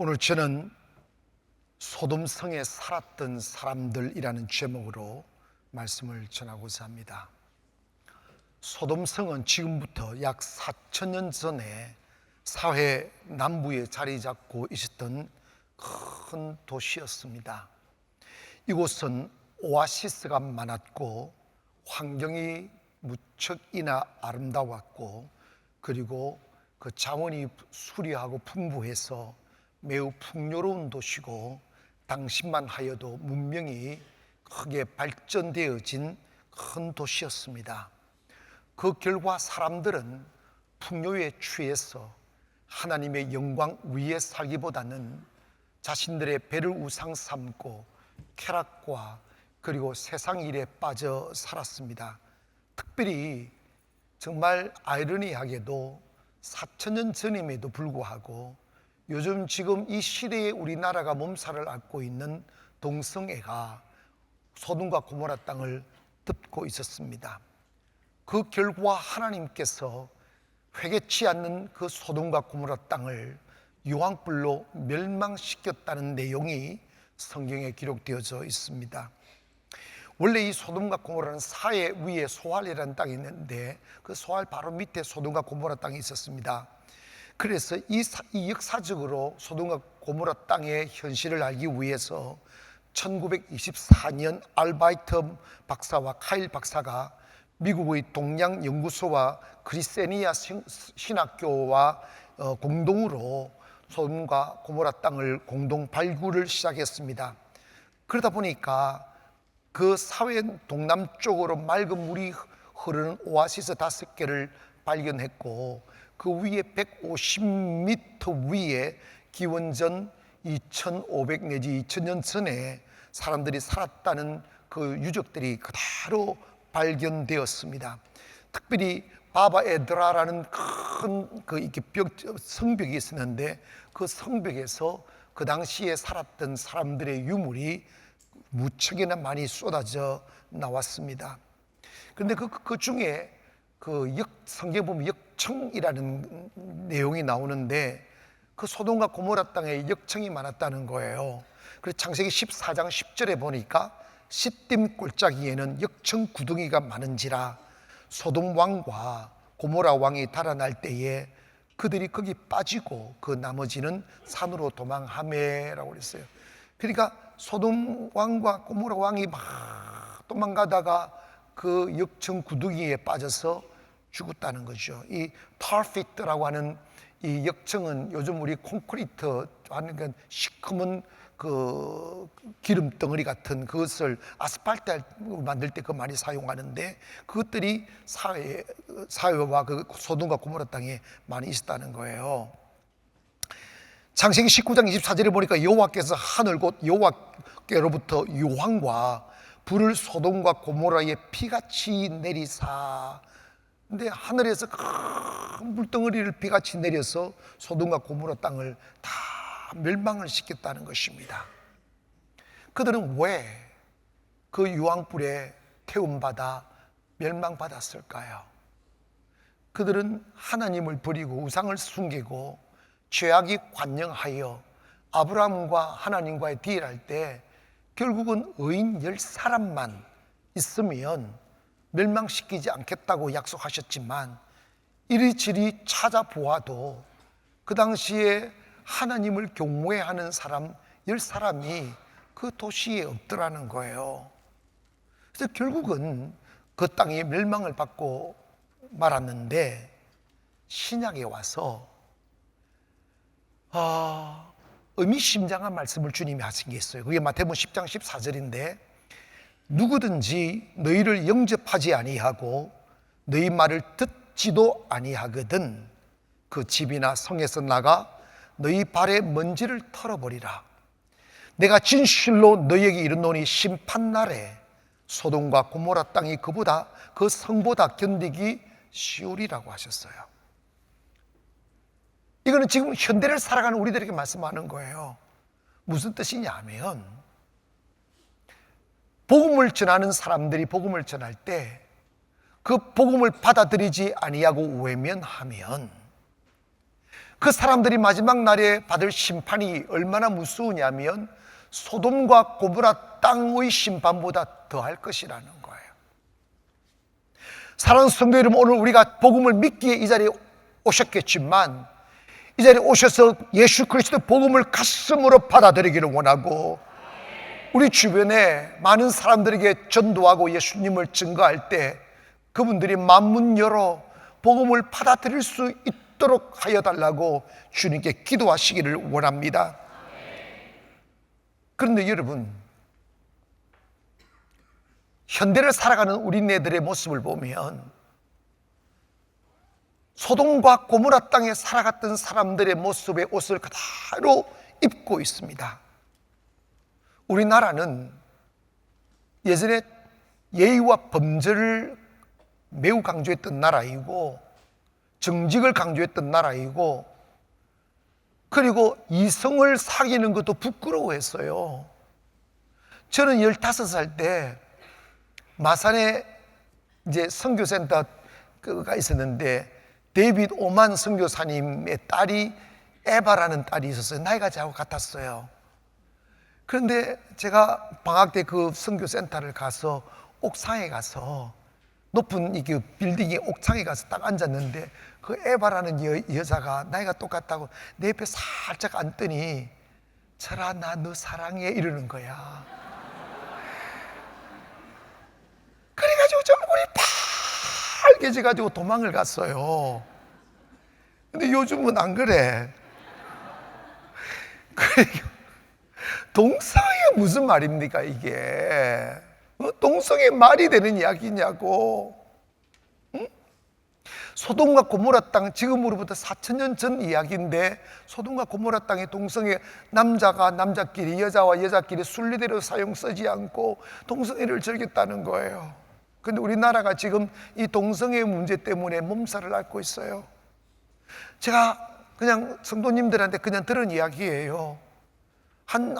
오늘 저는 소돔성에 살았던 사람들이라는 제목으로 말씀을 전하고자 합니다. 소돔성은 지금부터 약 4,000년 전에 사회 남부에 자리 잡고 있었던 큰 도시였습니다. 이곳은 오아시스가 많았고 환경이 무척이나 아름다웠고, 그리고 그 자원이 수려하고 풍부해서 매우 풍요로운 도시고, 당시만 하여도 문명이 크게 발전되어진 큰 도시였습니다. 그 결과 사람들은 풍요에 취해서 하나님의 영광 위에 살기보다는 자신들의 배를 우상 삼고 쾌락과 그리고 세상 일에 빠져 살았습니다. 특별히 정말 아이러니하게도 4,000년 전임에도 불구하고 요즘 지금 이 시대에 우리나라가 몸살을 앓고 있는 동성애가 소돔과 고모라 땅을 덮고 있었습니다. 그 결과 하나님께서 회개치 않는 그 소돔과 고모라 땅을 유황불로 멸망시켰다는 내용이 성경에 기록되어져 있습니다. 원래 이 소돔과 고모라는 사해 위에 소알이라는 땅이 있는데, 그 소알 바로 밑에 소돔과 고모라 땅이 있었습니다. 그래서 이 역사적으로 소돔과 고모라 땅의 현실을 알기 위해서 1924년 알바이트 박사와 카일 박사가 미국의 동양연구소와 크리스티아니아 신학교와 공동으로 소돔과 고모라 땅을 공동 발굴을 시작했습니다. 그러다 보니까 그 사회 동남쪽으로 맑은 물이 흐르는 오아시스 5개를 발견했고, 그 위에 150m 위에 기원전 2500 내지 2000년 전에 사람들이 살았다는 그 유적들이 그대로 발견되었습니다. 특별히 바바 에드라라는 큰 성벽이 있었는데, 그 성벽에서 그 당시에 살았던 사람들의 유물이 무척이나 많이 쏟아져 나왔습니다. 그런데 그 중에 성경에 보면 역청이라는 내용이 나오는데, 그 소돔과 고모라 땅에 역청이 많았다는 거예요. 그래서 창세기 14장 10절에 보니까 시딤 골짜기에는 역청 구덩이가 많은지라 소돔 왕과 고모라 왕이 달아날 때에 그들이 거기 빠지고 그 나머지는 산으로 도망하매라고 그랬어요. 그러니까 소돔 왕과 고모라 왕이 막 도망가다가 그 역청 구덩이에 빠져서 죽었다는 거죠. 이 타르피트라고 하는 이 역청은 요즘 우리 콘크리트 하는 시커먼 그 기름 덩어리 같은 그것을 아스팔트 만들 때 그 많이 사용하는데, 그것들이 사회와 그 소돔과 고모라 땅에 많이 있었다는 거예요. 창세기 19장 24절에 보니까 여호와께서 하늘 곧 여호와께로부터 유황과 불을 소돔과 고모라에 피같이 내리사. 근데 하늘에서 큰 물덩어리를 피같이 내려서 소돔과 고모라 땅을 다 멸망을 시켰다는 것입니다. 그들은 왜 그 유황불에 태움받아 멸망받았을까요? 그들은 하나님을 버리고 우상을 숨기고 죄악이 관영하여 아브라함과 하나님과의 딜할 때 결국은 의인 10사람만 있으면 멸망시키지 않겠다고 약속하셨지만, 이리저리 찾아보아도 그 당시에 하나님을 경외하는 사람 10사람이 그 도시에 없더라는 거예요. 그래서 결국은 그 땅이 멸망을 받고 말았는데, 신약에 와서 의미심장한 말씀을 주님이 하신 게 있어요. 그게 마태복음 10장 14절인데, 누구든지 너희를 영접하지 아니하고 너희 말을 듣지도 아니하거든 그 집이나 성에서 나가 너희 발의 먼지를 털어버리라. 내가 진실로 너희에게 이르노니 심판날에 소돔과 고모라 땅이 그 성보다 견디기 쉬우리라고 하셨어요. 이거는 지금 현대를 살아가는 우리들에게 말씀하는 거예요. 무슨 뜻이냐 하면, 복음을 전하는 사람들이 복음을 전할 때 그 복음을 받아들이지 아니하고 외면하면 그 사람들이 마지막 날에 받을 심판이 얼마나 무서우냐면 소돔과 고모라 땅의 심판보다 더할 것이라는 거예요. 사랑하는 성도 여러분, 오늘 우리가 복음을 믿기에 이 자리에 오셨겠지만 이 자리에 오셔서 예수 그리스도 복음을 가슴으로 받아들이기를 원하고, 우리 주변에 많은 사람들에게 전도하고 예수님을 증거할 때 그분들이 만문 열어 복음을 받아들일 수 있도록 하여 달라고 주님께 기도하시기를 원합니다. 그런데 여러분, 현대를 살아가는 우리네들의 모습을 보면 소돔과 고모라 땅에 살아갔던 사람들의 모습의 옷을 그대로 입고 있습니다. 우리나라는 예전에 예의와 범죄를 매우 강조했던 나라이고 정직을 강조했던 나라이고, 그리고 이성을 사귀는 것도 부끄러워했어요. 저는 15살 때 마산에 이제 선교센터가 있었는데 데이빗 오만 선교사님의 딸이 에바라는 딸이 있었어요. 나이가 저하고 같았어요. 그런데 제가 방학 때 그 선교센터를 가서 옥상에 가서 높은 이 빌딩의 옥상에 가서 딱 앉았는데 그 에바라는 여자가 나이가 똑같다고 내 옆에 살짝 앉더니 철아 나 너 사랑해 이러는 거야. 그래가지고 저 얼굴이 빨개져가지고 도망을 갔어요. 근데 요즘은 안 그래. 그러니까 동성애가 무슨 말입니까 이게? 동성애 말이 되는 이야기냐고. 응? 소돔과 고모라 땅, 지금으로부터 4,000년 전 이야기인데 소돔과 고모라 땅에 동성애, 남자가 남자끼리 여자와 여자끼리 순리대로 사용 쓰지 않고 동성애를 즐겼다는 거예요. 그런데 우리나라가 지금 이 동성애 문제 때문에 몸살을 앓고 있어요. 제가 그냥 성도님들한테 그냥 들은 이야기예요. 한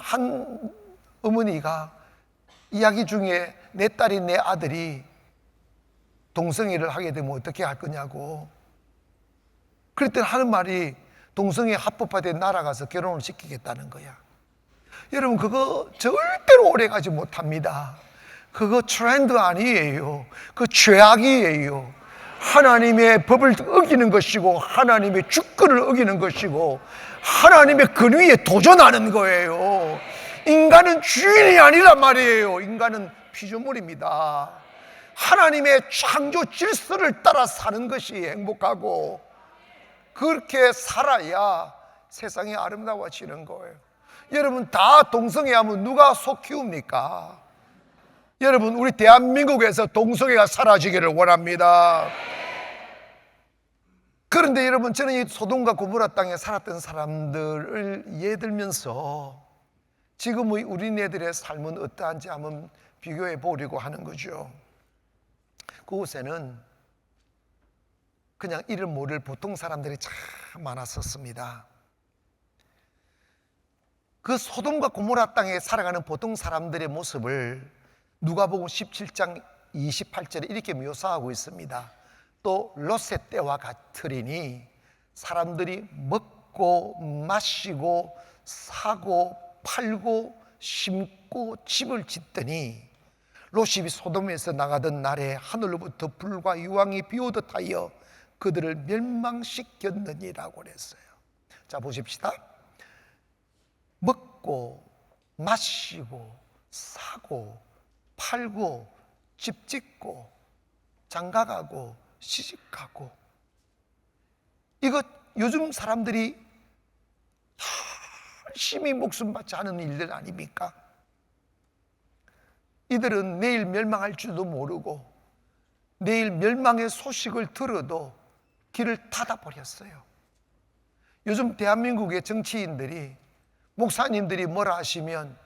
어머니가 이야기 중에 내 딸이 내 아들이 동성애를 하게 되면 어떻게 할 거냐고. 그랬더니 하는 말이 동성애 합법화돼 날아가서 결혼을 시키겠다는 거야. 여러분 그거 절대로 오래 가지 못합니다. 그거 트렌드 아니에요. 그거 죄악이에요. 하나님의 법을 어기는 것이고 하나님의 주권을 어기는 것이고 하나님의 권위에 도전하는 거예요. 인간은 주인이 아니란 말이에요. 인간은 피조물입니다. 하나님의 창조 질서를 따라 사는 것이 행복하고 그렇게 살아야 세상이 아름다워지는 거예요. 여러분 다 동성애하면 누가 속 키웁니까? 여러분 우리 대한민국에서 동성애가 사라지기를 원합니다. 그런데 여러분 저는 이 소돔과 고모라 땅에 살았던 사람들을 예를 들면서 지금의 우리네들의 삶은 어떠한지 한번 비교해 보려고 하는 거죠. 그곳에는 그냥 이름 모를 보통 사람들이 참 많았었습니다. 그 소돔과 고모라 땅에 살아가는 보통 사람들의 모습을 누가복음 17장 28절에 이렇게 묘사하고 있습니다. 또 롯의 때와 같으리니 사람들이 먹고 마시고 사고 팔고 심고 집을 짓더니 롯이 소돔에서 나가던 날에 하늘로부터 불과 유황이 비오듯 하여 그들을 멸망시켰느니라고 그랬어요. 자 보십시다. 먹고 마시고 사고 팔고 집 짓고 장가가고 시집가고, 이거 요즘 사람들이 열심히 목숨 바치 하는 일들 아닙니까? 이들은 내일 멸망할 줄도 모르고 내일 멸망의 소식을 들어도 길을 닫아버렸어요. 요즘 대한민국의 정치인들이 목사님들이 뭐라 하시면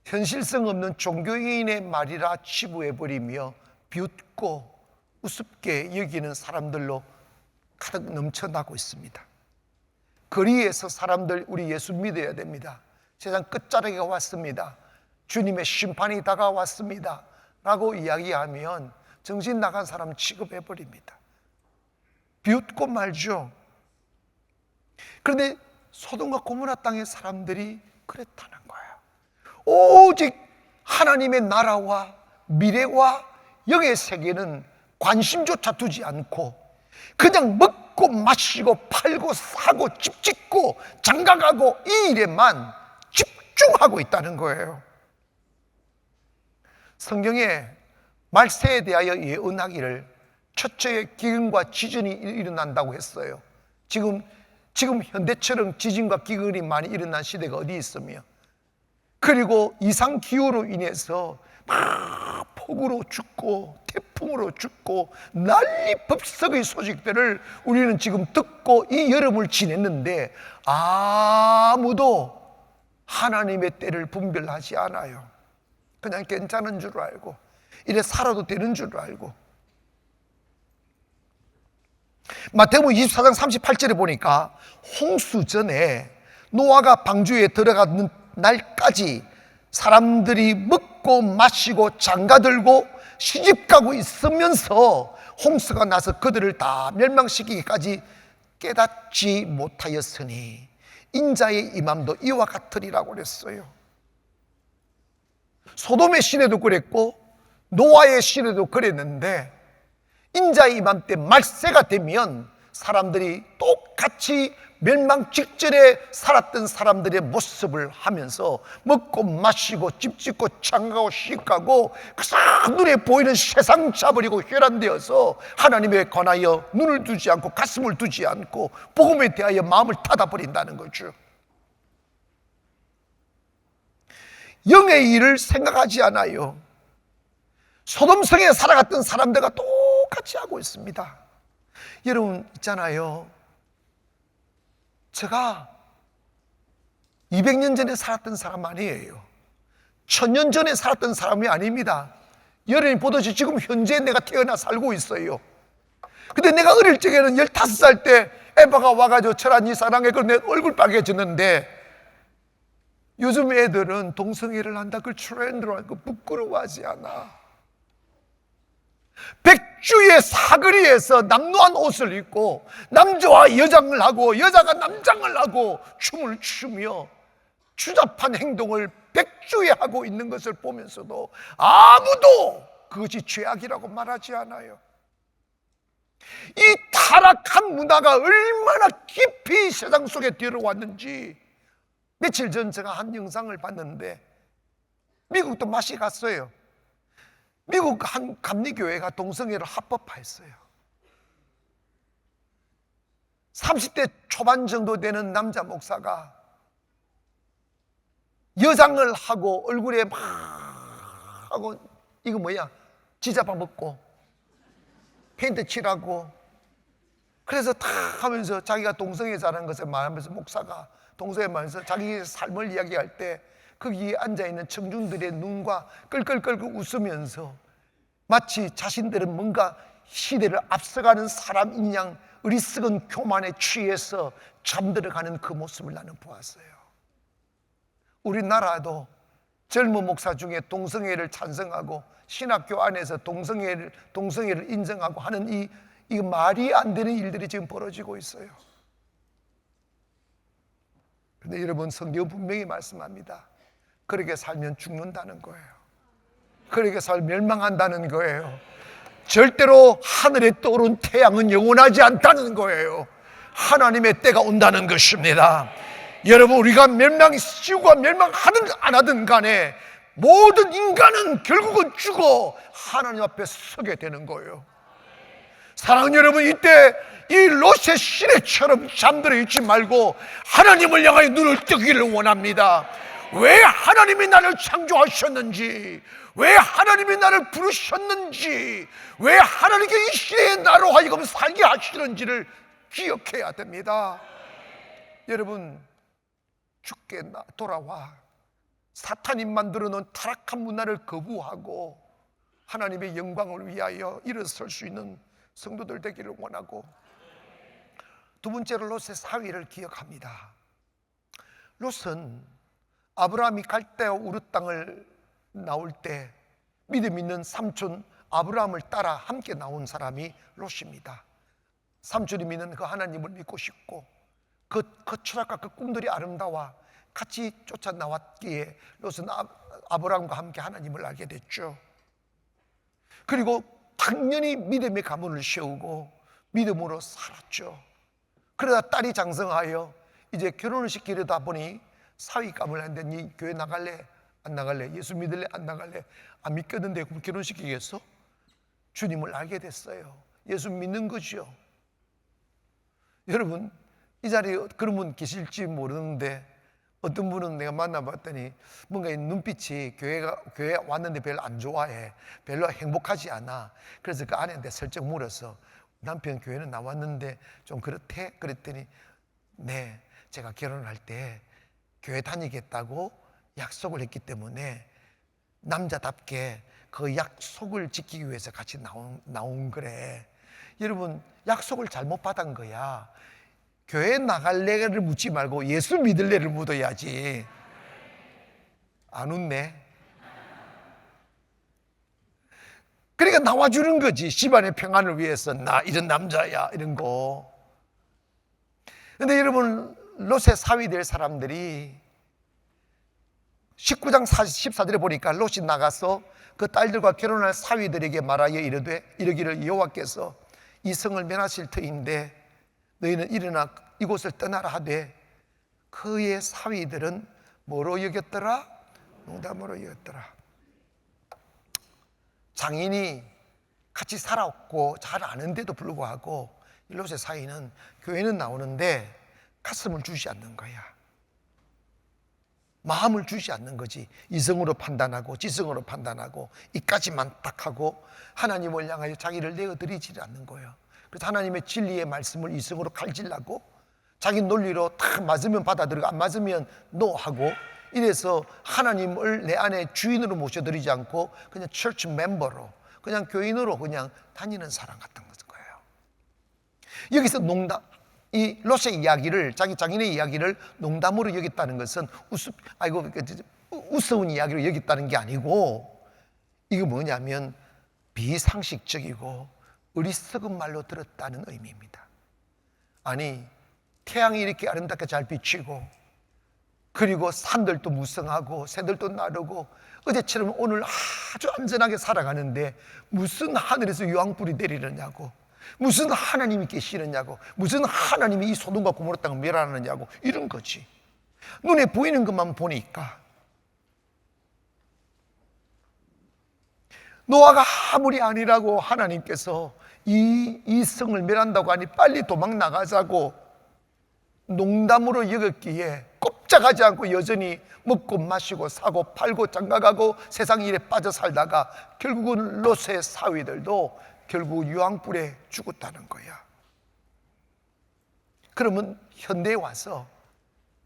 현실성 없는 종교인의 말이라 치부해버리며 비웃고 우습게 여기는 사람들로 가득 넘쳐나고 있습니다. 거리에서 사람들 우리 예수 믿어야 됩니다. 세상 끝자락에 왔습니다. 주님의 심판이 다가왔습니다 라고 이야기하면 정신 나간 사람 취급해버립니다. 비웃고 말죠. 그런데 소돔과 고모라 땅의 사람들이 그랬다는 거예요. 오직 하나님의 나라와 미래와 영의 세계는 관심조차 두지 않고 그냥 먹고 마시고 팔고 사고 집 짓고 장가가고 이 일에만 집중하고 있다는 거예요. 성경에 말세에 대하여 예언하기를 첫째 기근과 지진이 일어난다고 했어요. 지금 현대처럼 지진과 기근이 많이 일어난 시대가 어디 있으며, 그리고 이상기후로 인해서 막 폭우로 죽고 태풍으로 죽고 난리법석의 소식들을 우리는 지금 듣고 이 여름을 지냈는데 아무도 하나님의 때를 분별하지 않아요. 그냥 괜찮은 줄 알고 이래 살아도 되는 줄 알고. 마태복음 24장 38절에 보니까 홍수 전에 노아가 방주에 들어가는 날까지 사람들이 먹고 마시고 장가들고 시집가고 있으면서 홍수가 나서 그들을 다 멸망시키기까지 깨닫지 못하였으니 인자의 임함도 이와 같으리라고 그랬어요. 소돔의 시대도 그랬고 노아의 시대도 그랬는데 인자의 임함 때 말세가 되면 사람들이 똑같이 멸망 직전에 살았던 사람들의 모습을 하면서 먹고 마시고 집 짓고 장가고 시집가고 눈에 보이는 세상 잡으리고 혈안되어서 하나님에 관하여 눈을 두지 않고 가슴을 두지 않고 복음에 대하여 마음을 닫아버린다는 거죠. 영의 일을 생각하지 않아요. 소돔성에 살아갔던 사람들과 똑같이 하고 있습니다. 여러분 있잖아요, 제가 200년 전에 살았던 사람 아니에요. 1000년 전에 살았던 사람이 아닙니다. 여러분이 보듯이 지금 현재 내가 태어나 살고 있어요. 근데 내가 어릴 적에는 15살 때 에바가 와가지고 철한이 사랑해, 그래서 내 얼굴 빨개졌는데 요즘 애들은 동성애를 한다, 그걸 트렌드로 하고 부끄러워하지 않아. 백주의 사거리에서 남루한 옷을 입고 남자와 여장을 하고 여자가 남장을 하고 춤을 추며 추잡한 행동을 백주에 하고 있는 것을 보면서도 아무도 그것이 죄악이라고 말하지 않아요. 이 타락한 문화가 얼마나 깊이 세상 속에 들어왔는지 며칠 전 제가 한 영상을 봤는데, 미국도 맛이 갔어요. 미국 한 감리교회가 동성애를 합법화했어요. 30대 초반 정도 되는 남자 목사가 여장을 하고 얼굴에 막 하고 이거 뭐야 지자파 먹고 페인트 칠하고, 그래서 다 하면서 자기가 동성애자라는 것을 말하면서 목사가 동성애 말하면서 자기 삶을 이야기할 때 거기에 앉아있는 청중들의 눈과 끌끌끌끌 웃으면서 마치 자신들은 뭔가 시대를 앞서가는 사람인 양 어리석은 교만에 취해서 잠들어가는 그 모습을 나는 보았어요. 우리나라도 젊은 목사 중에 동성애를 찬성하고 신학교 안에서 동성애를 인정하고 하는 이 말이 안 되는 일들이 지금 벌어지고 있어요. 그런데 여러분, 성경은 분명히 말씀합니다. 그렇게 살면 죽는다는 거예요. 그렇게 살면 멸망한다는 거예요. 절대로 하늘에 떠오른 태양은 영원하지 않다는 거예요. 하나님의 때가 온다는 것입니다. 여러분, 우리가 지구가 멸망하든 안 하든 간에 모든 인간은 결국은 죽어 하나님 앞에 서게 되는 거예요. 사랑하는 여러분, 이때 이 롯의 시내처럼 잠들어 있지 말고 하나님을 향하여 눈을 뜨기를 원합니다. 왜 하나님이 나를 창조하셨는지, 왜 하나님이 나를 부르셨는지, 왜 하나님께 이 시대에 나로 하여금 살게 하시는지를 기억해야 됩니다. 여러분, 죽게 돌아와 사탄이 만들어놓은 타락한 문화를 거부하고 하나님의 영광을 위하여 일어설 수 있는 성도들 되기를 원하고, 두 번째로 롯의 사위를 기억합니다. 롯은 아브라함이 갈대아 우르 땅을 나올 때 믿음 있는 삼촌 아브라함을 따라 함께 나온 사람이 롯입니다. 삼촌이 믿는 그 하나님을 믿고 싶고 그 철학과 그 꿈들이 아름다워 같이 쫓아 나왔기에 롯은 아브라함과 함께 하나님을 알게 됐죠. 그리고 당연히 믿음의 가문을 세우고 믿음으로 살았죠. 그러다 딸이 장성하여 이제 결혼을 시키려다 보니 사위감을 했는데 니 교회 나갈래? 안 나갈래? 예수 믿을래? 안 나갈래? 안 믿겠는데 그럼 결혼시키겠어? 주님을 알게 됐어요. 예수 믿는 거죠. 여러분, 이 자리에 그런 분 계실지 모르는데 어떤 분은 내가 만나봤더니 뭔가 눈빛이 교회에 왔는데 별로 안 좋아해. 별로 행복하지 않아. 그래서 그 아내한테 슬쩍 물어서 남편 교회는 나왔는데 좀 그렇대? 그랬더니 네, 제가 결혼할 때 교회 다니겠다고 약속을 했기 때문에 남자답게 그 약속을 지키기 위해서 같이 나온 거래. 여러분, 약속을 잘못 받은 거야. 교회 나갈래를 묻지 말고 예수 믿을래를 묻어야지. 안 웃네. 그러니까 나와주는 거지. 집안의 평안을 위해서. 나 이런 남자야, 이런 거. 근데 여러분, 롯의 사위 될 사람들이 19장 14절에 보니까 롯이 나가서 그 딸들과 결혼할 사위들에게 말하여 이르기를 여호와께서 이 성을 멸하실 터인데 너희는 일어나 이곳을 떠나라 하되 그의 사위들은 뭐로 여겼더라? 농담으로 여겼더라. 장인이 같이 살았고 잘 아는데도 불구하고 롯의 사위는 교회는 나오는데 가슴을 주지 않는 거야. 마음을 주지 않는 거지. 이성으로 판단하고 지성으로 판단하고 이까지만 딱 하고 하나님을 향하여 자기를 내어드리지 않는 거예요. 그래서 하나님의 진리의 말씀을 이성으로 갈질라고 자기 논리로 딱 맞으면 받아들이고 안 맞으면 노하고 이래서 하나님을 내 안에 주인으로 모셔드리지 않고 그냥 처치 멤버로 그냥 교인으로 그냥 다니는 사람 같은 거예요. 여기서 이 롯의 이야기를 자기 장인의 이야기를 농담으로 여겼다는 것은 우스운 이야기로 여겼다는 게 아니고 이거 뭐냐면 비상식적이고 어리석은 말로 들었다는 의미입니다. 아니 태양이 이렇게 아름답게 잘 비치고 그리고 산들도 무성하고 새들도 나르고 어제처럼 오늘 아주 안전하게 살아가는데 무슨 하늘에서 유황불이 내리느냐고 무슨 하나님이 계시느냐고 무슨 하나님이 이 소돔과 고모라 땅을 멸하느냐고 이런 거지. 눈에 보이는 것만 보니까 노아가 아무리 아니라고 하나님께서 이 성을 멸한다고 하니 빨리 도망 나가자고 농담으로 여겼기에 꼼짝하지 않고 여전히 먹고 마시고 사고 팔고 장가가고 세상 일에 빠져 살다가 결국은 롯의 사위들도 결국 유황불에 죽었다는 거야. 그러면 현대에 와서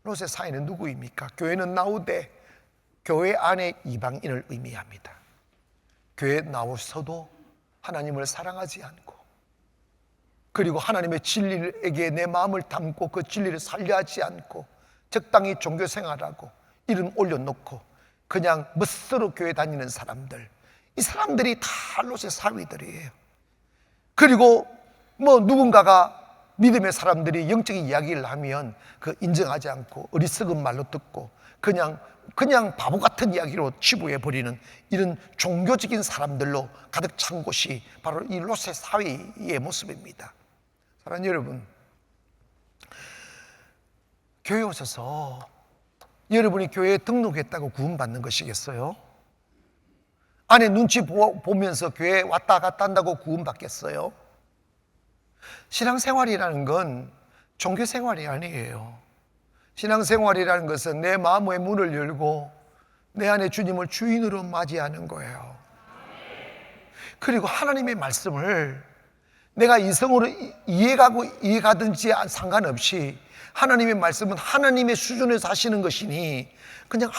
롯의 사위는 누구입니까? 교회는 나오되 교회 안에 이방인을 의미합니다. 교회에 나오서도 하나님을 사랑하지 않고 그리고 하나님의 진리에게 내 마음을 담고 그 진리를 살려하지 않고 적당히 종교생활하고 이름 올려놓고 그냥 멋스러 교회 다니는 사람들, 이 사람들이 다 롯의 사위들이에요. 그리고 누군가가 믿음의 사람들이 영적인 이야기를 하면 그 인정하지 않고 어리석은 말로 듣고 그냥 바보 같은 이야기로 치부해버리는 이런 종교적인 사람들로 가득 찬 곳이 바로 이 롯의 사위의 모습입니다. 사랑하는 여러분, 교회에 오셔서 여러분이 교회에 등록했다고 구원받는 것이겠어요? 안에 눈치 보면서 교회에 왔다 갔다 한다고 구원받겠어요? 신앙생활이라는 건 종교생활이 아니에요. 신앙생활이라는 것은 내 마음의 문을 열고 내 안에 주님을 주인으로 맞이하는 거예요. 그리고 하나님의 말씀을 내가 이성으로 이해가든지 상관없이 하나님의 말씀은 하나님의 수준에서 하시는 것이니 그냥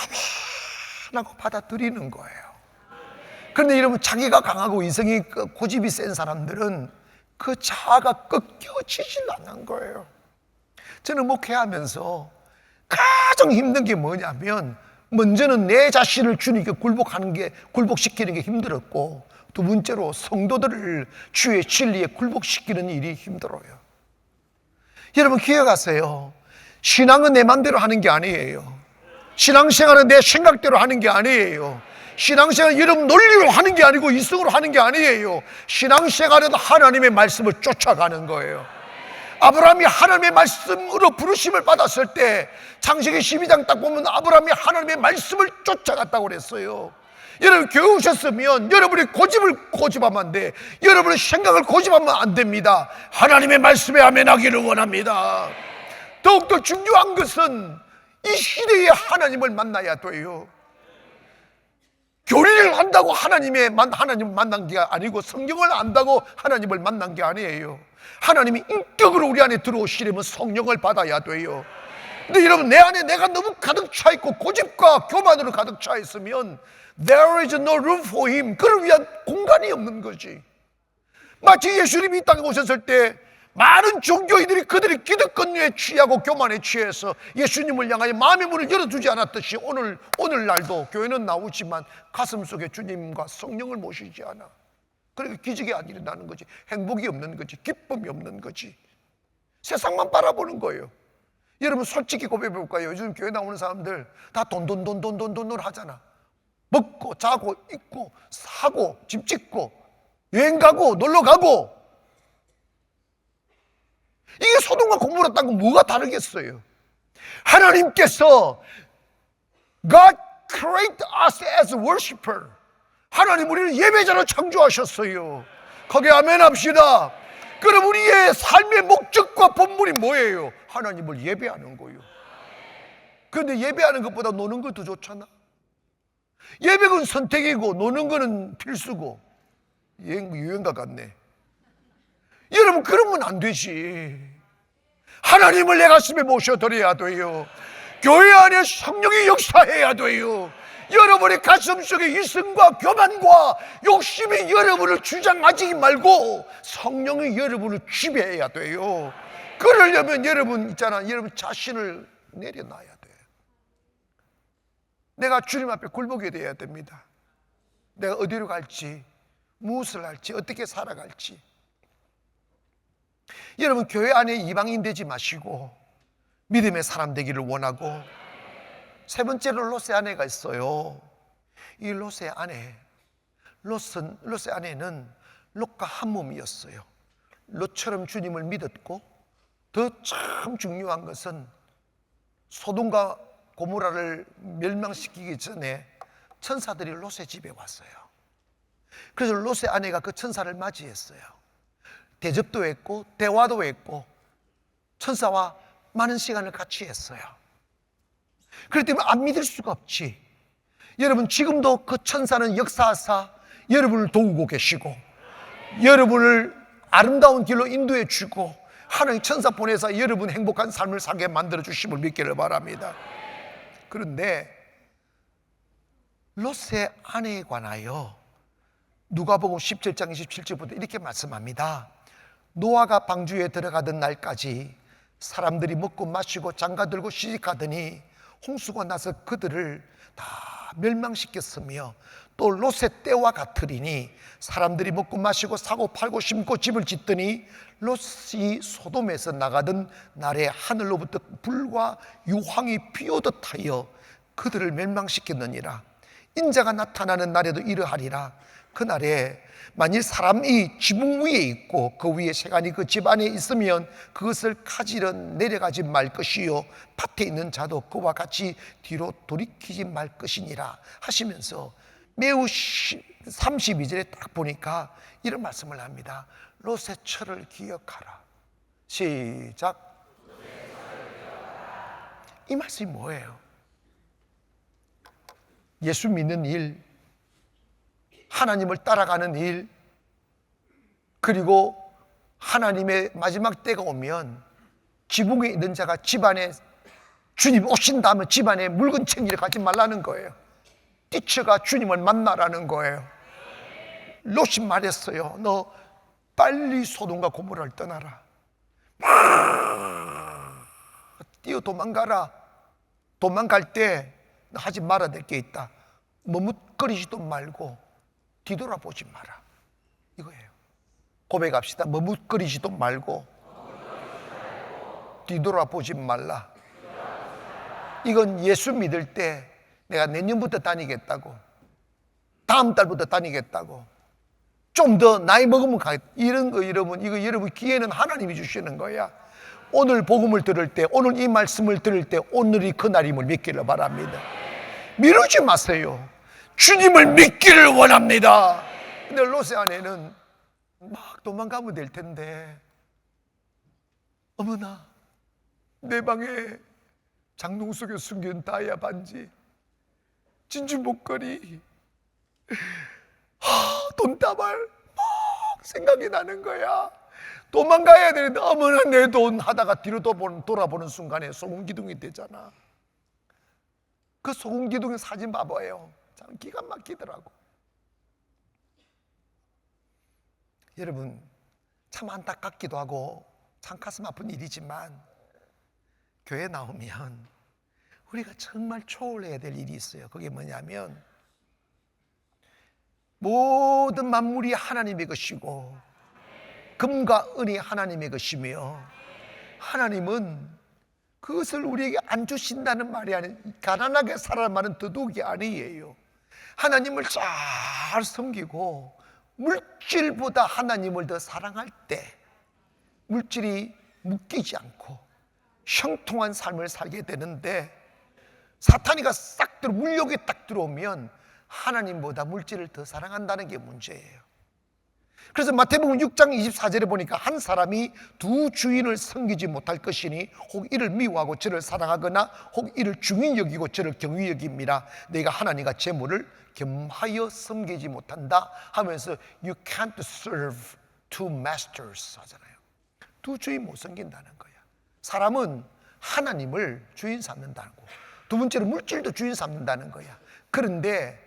아멘하고 받아들이는 거예요. 그런데 여러분, 자기가 강하고 이성이 고집이 센 사람들은 그 자아가 꺾여지질 않는 거예요. 저는 목회하면서 가장 힘든 게 뭐냐면 먼저는 내 자신을 주님께 굴복시키는 게 힘들었고 두 번째로 성도들을 주의 진리에 굴복시키는 일이 힘들어요. 여러분 기억하세요. 신앙은 내 맘대로 하는 게 아니에요. 신앙생활은 내 생각대로 하는 게 아니에요. 신앙생활은 여러분 논리로 하는 게 아니고 이성으로 하는 게 아니에요. 신앙생활은 하나님의 말씀을 쫓아가는 거예요. 아브라함이 하나님의 말씀으로 부르심을 받았을 때 창세기 12장 딱 보면 아브라함이 하나님의 말씀을 쫓아갔다고 그랬어요. 여러분 교회 오셨으면 여러분이 고집을 고집하면 안 돼. 여러분의 생각을 고집하면 안 됩니다. 하나님의 말씀에 아멘하기를 원합니다. 더욱더 중요한 것은 이 시대에 하나님을 만나야 돼요. 교리를 한다고 하나님을 만난 게 아니고 성경을 안다고 하나님을 만난 게 아니에요. 하나님이 인격으로 우리 안에 들어오시려면 성령을 받아야 돼요. 근데 여러분 내 안에 내가 너무 가득 차 있고 고집과 교만으로 가득 차 있으면 There is no room for him. 그를 위한 공간이 없는 거지. 마치 예수님이 이 땅에 오셨을 때 많은 종교인들이 그들이 기득권에 취하고 교만에 취해서 예수님을 향하여 마음의 문을 열어두지 않았듯이 오늘날도 교회는 나오지만 가슴속에 주님과 성령을 모시지 않아. 그러니까 기적이 안 일어나는 거지. 행복이 없는 거지. 기쁨이 없는 거지. 세상만 바라보는 거예요. 여러분 솔직히 고백해 볼까요? 요즘 교회 나오는 사람들 다 돈 하잖아. 먹고 자고 입고 사고 집 짓고 여행 가고 놀러 가고. 이게 소돔과 고모라 땅과 뭐가 다르겠어요? 하나님께서 God created us as worshiper. 하나님 우리를 예배자로 창조하셨어요. 거기에 아멘 합시다. 그럼 우리의 삶의 목적과 본문이 뭐예요? 하나님을 예배하는 거예요. 그런데 예배하는 것보다 노는 거 더 좋잖아. 예배는 선택이고 노는 거는 필수고. 유행가 같네. 여러분 그러면 안 되지. 하나님을 내 가슴에 모셔드려야 돼요. 교회 안에 성령이 역사해야 돼요. 여러분의 가슴속에 이성과 교만과 욕심이 여러분을 주장하지 말고 성령이 여러분을 지배해야 돼요. 그러려면 여러분 있잖아, 여러분 자신을 내려놔야 돼요. 내가 주님 앞에 굴복이 돼야 됩니다. 내가 어디로 갈지, 무엇을 할지, 어떻게 살아갈지. 여러분 교회 안에 이방인 되지 마시고 믿음의 사람 되기를 원하고, 세 번째로 롯의 아내가 있어요. 이 롯의 아내는 롯과 한 몸이었어요. 롯처럼 주님을 믿었고, 더 참 중요한 것은 소돔과 고모라를 멸망시키기 전에 천사들이 롯의 집에 왔어요. 그래서 롯의 아내가 그 천사를 맞이했어요. 대접도 했고 대화도 했고 천사와 많은 시간을 같이 했어요. 그렇기 때문에 안 믿을 수가 없지. 여러분 지금도 그 천사는 역사하사 여러분을 도우고 계시고 여러분을 아름다운 길로 인도해 주고 하나님 천사 보내서 여러분 행복한 삶을 살게 만들어 주심을 믿기를 바랍니다. 그런데 롯의 아내에 관하여 누가복음 17장 27절부터 이렇게 말씀합니다. 노아가 방주에 들어가던 날까지 사람들이 먹고 마시고 장가들고 시집가더니 홍수가 나서 그들을 다 멸망시켰으며 또 롯의 때와 같으리니 사람들이 먹고 마시고 사고 팔고 심고 집을 짓더니 롯이 소돔에서 나가던 날에 하늘로부터 불과 유황이 비오듯 하여 그들을 멸망시켰느니라. 인자가 나타나는 날에도 이러하리라. 그날에 만일 사람이 지붕 위에 있고 그 위에 새간이 그 집 안에 있으면 그것을 가지러 내려가지 말 것이요 밭에 있는 자도 그와 같이 뒤로 돌이키지 말 것이니라 하시면서 매우 32절에 딱 보니까 이런 말씀을 합니다. 롯의 철을 기억하라. 시작. 이 말씀이 뭐예요? 예수 믿는 일, 하나님을 따라가는 일, 그리고 하나님의 마지막 때가 오면 지붕에 있는 자가 집안에 주님 오신 다음에 집안에 물건 챙기러 가지 말라는 거예요. 뛰쳐가 주님을 만나라는 거예요. 롯이 말했어요. 너 빨리 소돔과 고모라를 떠나라. 뛰어 도망가라. 도망갈 때 하지 말아야 될 게 있다. 머뭇거리지도 말고 뒤돌아보지 마라. 이거예요. 고백합시다. 머뭇거리지도 말고 뒤돌아보지 말라. 이건 예수 믿을 때 내가 내년부터 다니겠다고, 다음 달부터 다니겠다고, 좀 더 나이 먹으면 가겠다, 이런 거 여러분, 이거 여러분 기회는 하나님이 주시는 거야. 오늘 복음을 들을 때, 오늘 이 말씀을 들을 때 오늘이 그날임을 믿기를 바랍니다. 미루지 마세요. 주님을 믿기를 원합니다. 근데 롯의 아내는 막 도망가면 될 텐데, 어머나, 내 방에 장롱 속에 숨긴 다이아 반지, 진주 목걸이, 돈다발 막 생각이 나는 거야. 도망가야 되는데 어머나 내 돈 하다가 뒤로 돌아보는 순간에 소금기둥이 되잖아. 그 소금기둥의 사진 봐봐요. 참 기가 막히더라고. 여러분, 참 안타깝기도 하고 참 가슴 아픈 일이지만 교회 나오면 우리가 정말 초월해야 될 일이 있어요. 그게 뭐냐면 모든 만물이 하나님의 것이고 금과 은이 하나님의 것이며, 하나님은 그것을 우리에게 안 주신다는 말이 아니에요. 가난하게 살아라는 말은 더더욱이 아니에요. 하나님을 잘 섬기고 물질보다 하나님을 더 사랑할 때 물질이 묶이지 않고 형통한 삶을 살게 되는데, 사탄이가 물욕이 딱 들어오면 하나님보다 물질을 더 사랑한다는 게 문제예요. 그래서 마태복음 6장 24절에 보니까 한 사람이 두 주인을 섬기지 못할 것이니 혹 이를 미워하고 저를 사랑하거나 혹 이를 중히 여기고 저를 경히 여깁니다. 내가 하나님과 재물을 겸하여 섬기지 못한다 하면서 You can't serve two masters 하잖아요. 두 주인 못 섬긴다는 거야. 사람은 하나님을 주인 삼는다는 거, 두 번째로 물질도 주인 삼는다는 거야. 그런데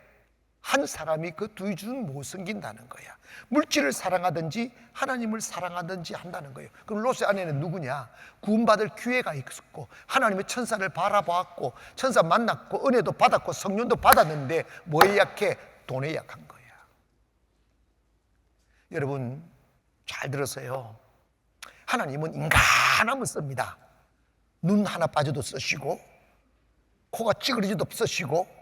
한 사람이 그 두 주인 못 섬긴다는 거야. 물질을 사랑하든지 하나님을 사랑하든지 한다는 거예요. 그럼 롯의 아내는 누구냐? 구원받을 기회가 있었고 하나님의 천사를 바라보았고 천사 만났고 은혜도 받았고 성령도 받았는데 뭐에 약해? 돈에 약한 거야. 여러분 잘 들으세요. 하나님은 인간하면 씁니다. 눈 하나 빠져도 쓰시고 코가 찌그러져도 쓰시고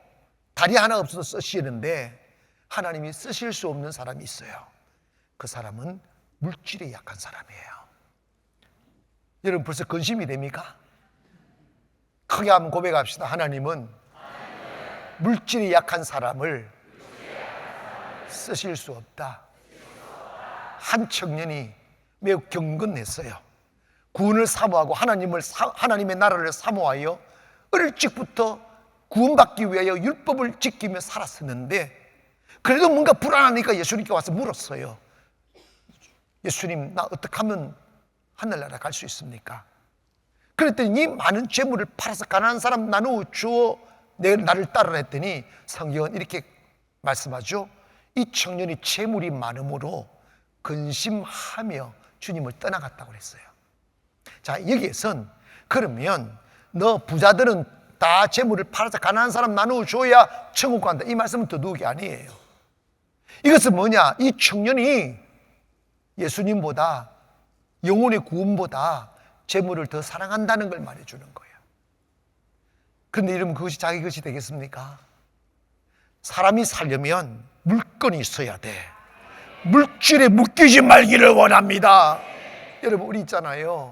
다리 하나 없어도 쓰시는데, 하나님이 쓰실 수 없는 사람이 있어요. 그 사람은 물질에 약한 사람이에요. 여러분 벌써 근심이 됩니까? 크게 한번 고백합시다. 하나님은 물질에 약한 사람을 쓰실 수 없다. 한 청년이 매우 경건했어요. 구원을 사모하고 하나님의 나라를 사모하여 어릴 적부터 구원받기 위하여 율법을 지키며 살았었는데, 그래도 뭔가 불안하니까 예수님께 와서 물었어요. 예수님, 나 어떻게 하면 하늘나라 갈 수 있습니까? 그랬더니 이 많은 재물을 팔아서 가난한 사람 나누어 주어 나를 따르라 했더니 성경은 이렇게 말씀하죠. 이 청년이 재물이 많음으로 근심하며 주님을 떠나갔다고 그랬어요. 자, 여기에선 그러면 너 부자들은 다 재물을 팔아서 가난한 사람 나누어 줘야 천국 간다, 이 말씀은 더더욱이 아니에요. 이것은 뭐냐? 이 청년이 예수님보다, 영혼의 구원보다 재물을 더 사랑한다는 걸 말해주는 거예요. 그런데 여러분 그것이 자기 것이 되겠습니까? 사람이 살려면 물건이 있어야 돼. 물질에 묶이지 말기를 원합니다. 여러분 우리 있잖아요,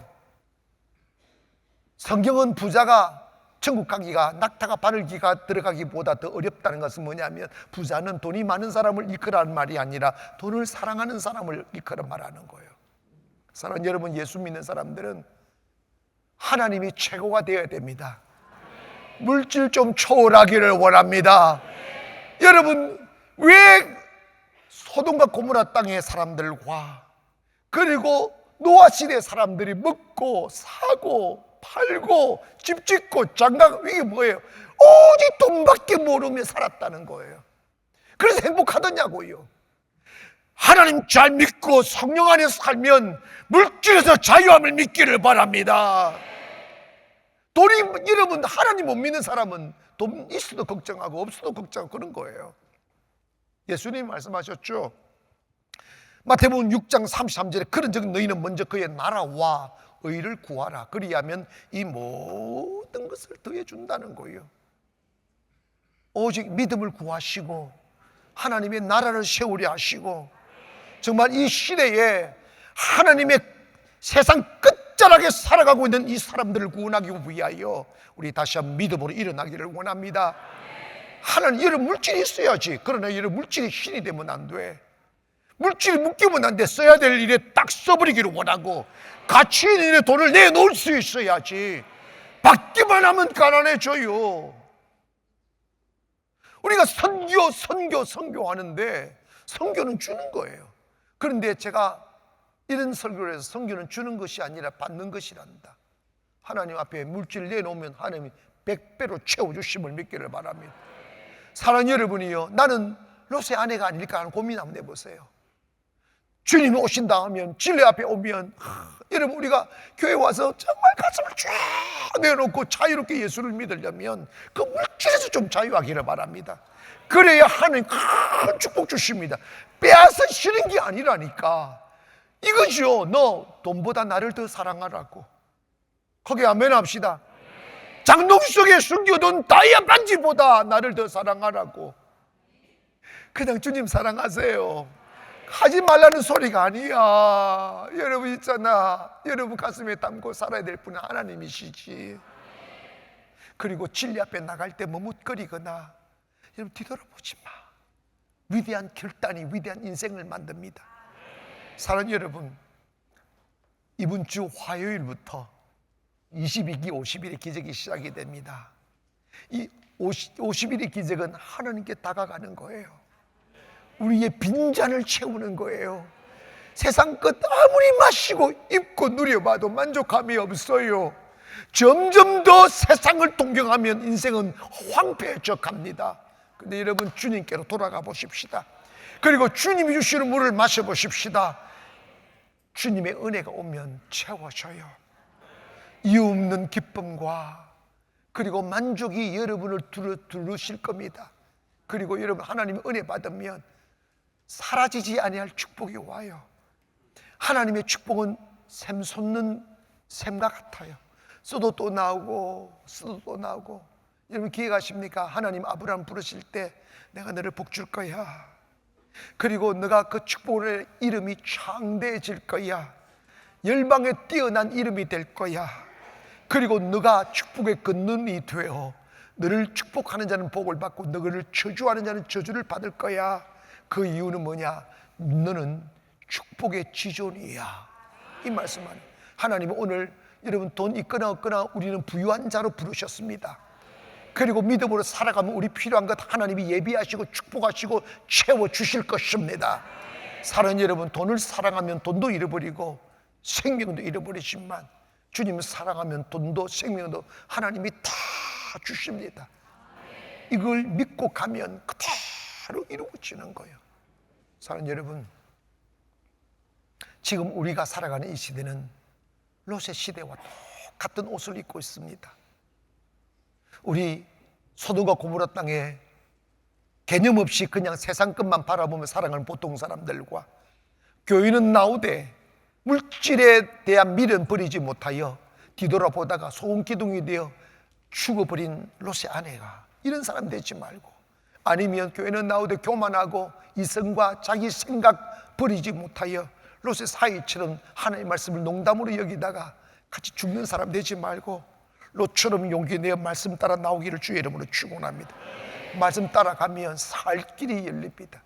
성경은 부자가 천국 가기가 낙타가 바늘 기가 들어가기보다 더 어렵다는 것은 뭐냐면, 부자는 돈이 많은 사람을 일컬라는 말이 아니라 돈을 사랑하는 사람을 일컬어 말하는 거예요. 사랑하는 여러분, 예수 믿는 사람들은 하나님이 최고가 되어야 됩니다. 물질 좀 초월하기를 원합니다. 여러분 왜 소돔과 고모라 땅의 사람들과 그리고 노아 시대 사람들이 먹고 사고 팔고 집 짓고 장가, 이게 뭐예요? 오직 돈밖에 모르며 살았다는 거예요. 그래서 행복하더냐고요. 하나님 잘 믿고 성령 안에 살면 물질에서 자유함을 믿기를 바랍니다. 돈이, 여러분 하나님 못 믿는 사람은 돈 있어도 걱정하고 없어도 걱정하고 그런 거예요. 예수님 말씀하셨죠. 마태복음 6장 33절에 그런즉 너희는 먼저 그의 나라와 의를 구하라. 그리하면 이 모든 것을 더해준다는 거예요. 오직 믿음을 구하시고 하나님의 나라를 세우려 하시고, 정말 이 시대에 하나님의 세상 끝자락에 살아가고 있는 이 사람들을 구원하기 위하여 우리 다시 한번 믿음으로 일어나기를 원합니다. 하나님, 이런 물질이 있어야지. 그러나 이런 물질이 신이 되면 안 돼. 물질이 묶이면 안 돼. 써야 될 일에 딱 써버리기를 원하고, 가치 있는 일에 돈을 내놓을 수 있어야지. 받기만 하면 가난해져요. 우리가 선교하는데 선교는 주는 거예요. 그런데 제가 이런 설교를 해서 선교는 주는 것이 아니라 받는 것이란다. 하나님 앞에 물질을 내놓으면 하나님이 100배로 채워주심을 믿기를 바랍니다. 사랑하는 여러분이요, 나는 롯의 아내가 아닐까 하는 고민 한번 해보세요. 주님이 오신다 하면, 진리 앞에 오면, 여러분, 우리가 교회 와서 정말 가슴을 쫙 내놓고 자유롭게 예수를 믿으려면 그 물질에서 좀 자유하기를 바랍니다. 그래야 하나님 큰 축복 주십니다. 빼앗으시는 게 아니라니까. 이거죠. 너 돈보다 나를 더 사랑하라고. 거기 아멘 합시다. 장롱 속에 숨겨둔 다이아 반지보다 나를 더 사랑하라고. 그냥 주님 사랑하세요. 하지 말라는 소리가 아니야. 여러분 있잖아, 여러분 가슴에 담고 살아야 될 분은 하나님이시지. 그리고 진리 앞에 나갈 때 머뭇거리거나 여러분 뒤돌아보지 마. 위대한 결단이 위대한 인생을 만듭니다. 사랑하는 여러분, 이번 주 화요일부터 22기 50일의 기적이 시작이 됩니다. 이 50일의 기적은 하나님께 다가가는 거예요. 우리의 빈잔을 채우는 거예요. 세상 것 아무리 마시고 입고 누려봐도 만족함이 없어요. 점점 더 세상을 동경하면 인생은 황폐해져 갑니다. 근데 여러분, 주님께로 돌아가 보십시다. 그리고 주님이 주시는 물을 마셔보십시다. 주님의 은혜가 오면 채워져요. 이유 없는 기쁨과 그리고 만족이 여러분을 두르실 겁니다. 그리고 여러분, 하나님의 은혜 받으면 사라지지 아니할 축복이 와요. 하나님의 축복은 샘 솟는 샘과 같아요. 쏟도 또 나오고 쏟도 또 나오고. 여러분 기억하십니까? 하나님 아브라함 부르실 때 내가 너를 복 줄 거야. 그리고 너가 그 축복의 이름이 창대해질 거야. 열방에 뛰어난 이름이 될 거야. 그리고 너가 축복의 근원이 되어 너를 축복하는 자는 복을 받고 너를 저주하는 자는 저주를 받을 거야. 그 이유는 뭐냐? 너는 축복의 지존이야. 이 말씀만. 하나님은 오늘 여러분 돈 있거나 없거나 우리는 부유한 자로 부르셨습니다. 그리고 믿음으로 살아가면 우리 필요한 것 하나님이 예비하시고 축복하시고 채워주실 것입니다. 사랑하는 여러분, 돈을 사랑하면 돈도 잃어버리고 생명도 잃어버리지만 주님을 사랑하면 돈도 생명도 하나님이 다 주십니다. 이걸 믿고 가면 그대로 이루어지는 거예요. 사랑하는 여러분, 지금 우리가 살아가는 이 시대는 롯의 시대와 똑같은 옷을 입고 있습니다. 우리 소돔과 고모라 땅에 개념 없이 그냥 세상 것만 바라보며 살아가는 보통 사람들과 교인은 나오되 물질에 대한 미련 버리지 못하여 뒤돌아보다가 소금기둥이 되어 죽어버린 롯의 아내가, 이런 사람 되지 말고, 아니면 교회는 나오되 교만하고 이성과 자기 생각 버리지 못하여 롯의 사이처럼 하나님의 말씀을 농담으로 여기다가 같이 죽는 사람 되지 말고 롯처럼 용기 내어 말씀 따라 나오기를 주의 이름으로 축원합니다. 말씀 따라가면 살 길이 열립니다.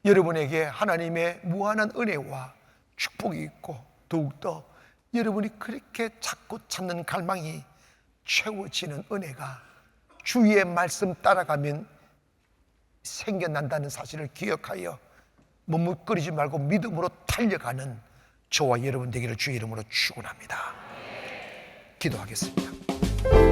여러분에게 하나님의 무한한 은혜와 축복이 있고 더욱더 여러분이 그렇게 자꾸 찾는 갈망이 채워지는 은혜가 주의 말씀 따라가면 생겨난다는 사실을 기억하여 머뭇거리지 말고 믿음으로 달려가는 저와 여러분 되기를 주의 이름으로 축원합니다. 기도하겠습니다.